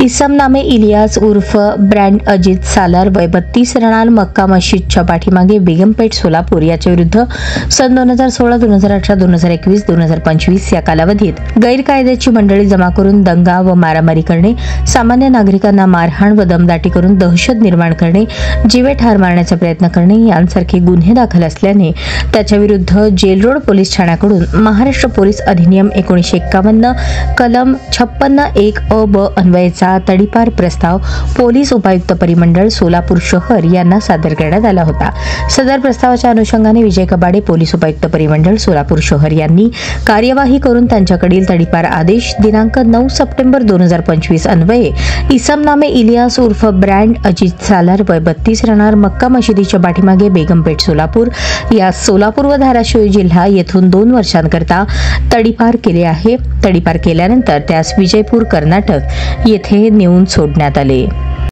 इसम नामे इलियास उर्फ ब्रँड अजित सालार वय 32 राहणार मक्का मस्जिदच्या पाठीमागे बेगमपेठ सोलापूर याच्या विरुद्ध सन 2016, 2018, 2021, 2025 या कालावधीत गैरकायद्याची मंडळी जमा करून दंगा व मारामारी करणे, सामान्य नागरिकांना मारहाण व दमदाटी करून दहशत निर्माण करणे, जीवे ठार मारण्याचा प्रयत्न करणे यांसारखे गुन्हे दाखल असल्याने त्याच्या विरुद्ध जेल रोड पोलीस ठाण्याकडून महाराष्ट्र पोलीस अधिनियम 1951 कलम 56(1) अ ब अन्वयेचा तडीपार प्रस्ताव पोलीस उपायुक्त परिमंडळ सोलापूर शहर यांना सादर करण्यात आला होता। सदर प्रस्तावाच्या अनुषंगाने विजय कबाडे पोलीस उपायुक्त परिमंडळ सोलापूर शहर यांनी कार्यवाही करून त्यांच्याकडील तडीपार आदेश दिनांक 9 सप्टेंबर 2025 अन्वये इसम नामे इलियास उर्फ ब्रँड अजित सालार वय 32 राहणार मक्का मशिदीच्या पाठीमागे बेगमपेठ सोलापूर या सोलापूर व धाराशिव जिल्हा येथून 2 वर्षांकरता तडीपार केले आहे। तडीपार केल्यानंतर त्यास विजयपूर कर्नाटक येथे नेऊन सोडण्यात आले।